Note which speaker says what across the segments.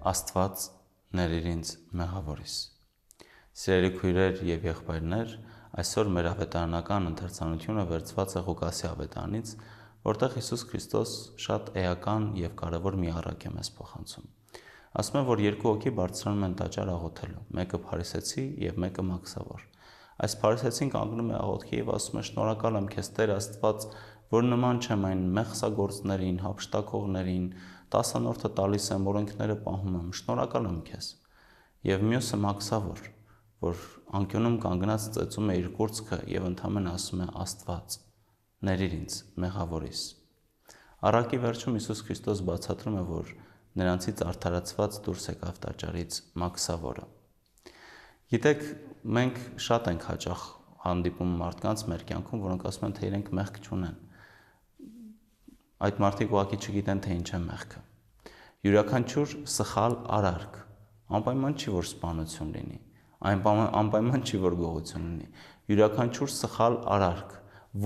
Speaker 1: Աստված ներիր ինձ մեղավորիս։ Սիրելի քույրեր եւ եղբայրներ, այսօր մեր ավետարանական ընթերցանությունը վերցված է Ղուկասի ավետարանից, որտեղ Հիսուս Քրիստոս շատ էական եւ կարեւոր մի առակ է մեզ փոխանցում։ Ասում է, որ երկու հոգի բարձրանում են տաճար աղոթելու, մեկը փարիսեցի եւ մեկը մաքսավոր։ Այս փարիսեցին կանգնում է աղոթքի եւ ասում է. «Շնորհակալ եմ քեզ Տեր Աստված, որ նման չեմ այն մեղսագործներին, հափշտակողներին, տասանորդը տալիս եմ, օրենքները պահում եմ, շնորհակալ եմ քեզ»։ Եվ մյուսը մաքսավոր, որ անկյունում կանգնած ծեծում է իր կուրծքը եւ ընդհանրապես ասում է. «Աստված, ներիր ինձ մեղավորիս»։ Առակի վերջում Հիսուս Քրիստոս բացատրում է, որ նրանցից արդարացված դուրս եկավ տաճարից մաքսավորը։ Գիտեք, մենք շատ ենք հաճախ հանդիպում մարդկանց մեր կյանքում, որոնք ասում են, թե իրենք մեղք չունեն։ Այդ մարդիկ ուղղակի չգիտեն, թե ինչ է մեղքը։ Յուրաքանչյուր սխալ արարք անպայման չի, որ սպանություն լինի, անպայման չի, որ գողություն լինի։ Յուրաքանչյուր սխալ արարք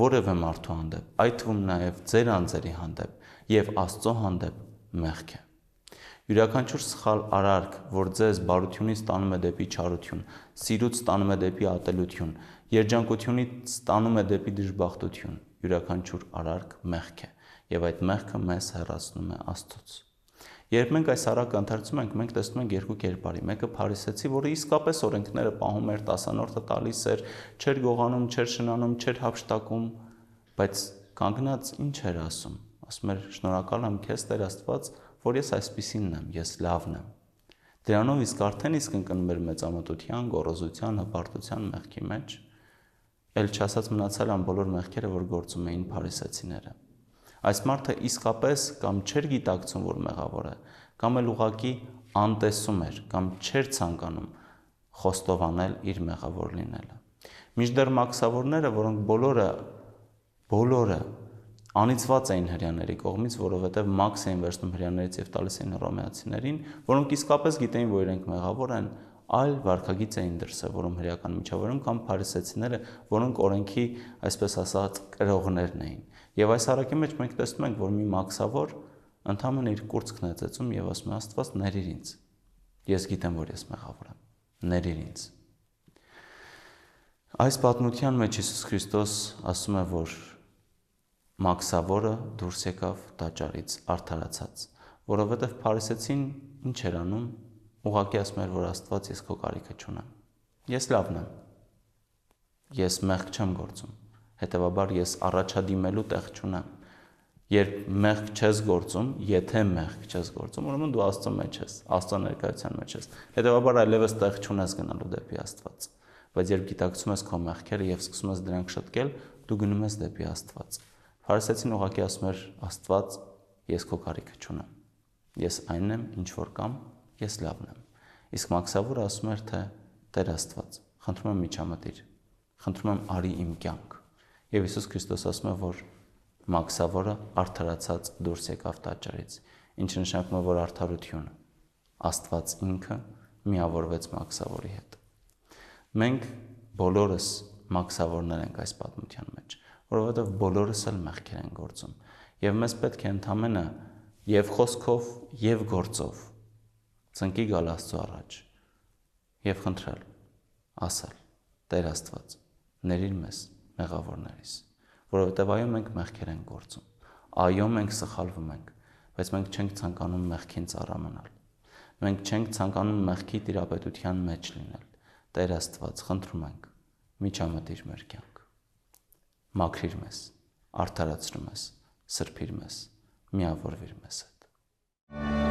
Speaker 1: որևէ մարդու հանդեպ, այդ թվում նաև ձեր անձերի հանդեպ եւ Աստծո հանդեպ մեղք է։ Յուրաքանչյուր սխալ արարք, որ ձեզ բարությունից տանում է դեպի չարություն, սիրուց տանում է դեպի ատելություն, երջանկությունից տանում է դեպի դժբախտություն, յուրաքանչյուր արարք մեղք է, եւ այդ մեղքը մեզ հեռացնում է Աստծուց։ Երբ մենք այս առակը ընթերցում ենք, մենք տեսնում ենք երկու կերպարի։ Մեկը փարիսեցի, որը իսկապես օրենքները պահում էր, տասանորդը տալիս էր, չէր գողանում, չէր շնանում, չէր հափշտակում, բայց կանգնած ինչ էր ասում։ Ասում էր. «Շնորհակալ եմ քեզ Տեր Աստված, որ ես այսպիսինն եմ, ես լավն եմ»։ Դրանով արդեն իսկ ընկնում էր մեծամտության, գոռոզության, հպարտության մեղքի մեջ, ել չասած մնացել են բոլոր մեղքերը, որ գործում էին փարիսեցիները։ Այս մարդը իսկապես կամ չէր գիտակցում, որ մեղավոր է, կամ էլ ուղղակի անտեսում էր, կամ չէր ցանկանում խոստովանել իր մեղավոր լինելը։ Մինչդեռ մաքսավորները, որոնք բոլորը անիծված էին հրեաների կողմից, որովհետև մաքս էին վերցնում հրեաներից եւ տալիս էին հռոմեացիներին, որոնք իսկապես գիտեին, որ իրենք մեղավոր են, այլ վարքագիծ էին դրսևորում հրեական միջավայրում, կամ փարիսեցիները, որոնք օրենքի, այսպես ասած, կրողներն էին։ Եվ այս առակի մեջ մենք տեսնում ենք, որ մի մաքսավոր ընդհանրապես իր կուրծքն է ծեծում եւ ասում է. «Աստված, ներիր ինձ։ Ես գիտեմ, որ ես մեղավոր եմ։ Ներիր ինձ»։ Այս պատմության մեջ Հիսուս Քրիստոս ասում է, որ մաքսավորը դուրս եկավ տաճարից արդարացած, որովհետև փարիսեցին ինչ էր անում, ուղղակի ասում էր, որ Աստված, ես քո կարիքը չունեմ, ես լավն եմ, ես մեղք չեմ գործում, հետևաբար ես առաջադիմելու տեղ չունեմ։ Երբ մեղք չես գործում, եթե մեղք չես գործում, ուրեմն դու Աստծո մեջ ես, Աստծո ներկայության մեջ ես, հետևաբար այլևս տեղ չունես գնալու դեպի Աստված։ Բայց երբ գիտակցում ես քո մեղքերը եւ սկսում ես դրանք շտկել, դու գնում ես դեպի Աստված։ Փարիսեցին ուղղակի ասում էր. «Աստված, ես քո կարիքը չունեմ, ես այնն եմ, ինչ որ կամ, ես լավն եմ»։ Իսկ մաքսավորը ասում էր, թե Տեր Աստված, խնդրում եմ միջամտիր, խնդրում եմ արի իմ կյանք։ Եվ Հիսուս Քրիստոս ասում է, որ մաքսավորը արդարացած դուրս եկավ տաճարից, ինչը նշանակում է, որ արդարությունը, Աստված ինքը միավորվեց մաքսավորի հետ։ Մենք բոլորս մաքսավորներ ենք այս պատմության մեջ, որովհետև բոլորս էլ մեղքեր են գործում, եւ մեզ պետք է ընդհանրապես եւ խոսքով եւ գործով ծնկի գալ Աստծո առաջ եւ խնդրել, ասել. «Տեր Աստված, ներիր մեզ մեղավորներիս», որովհետև այո, մենք մեղքեր ենք գործում, այո, մենք սխալվում ենք, բայց մենք չենք ցանկանում մեղքին ծառա մնալ, մենք չենք ցանկանում մեղքի տիրապետության մեջ լինել։ Տեր Աստված, խնդրում ենք, միջամտիր մեր կյանք, մաքրիր մեզ, արդարացրու մեզ, սրբիր մեզ, միավորվիր մեզ հետ։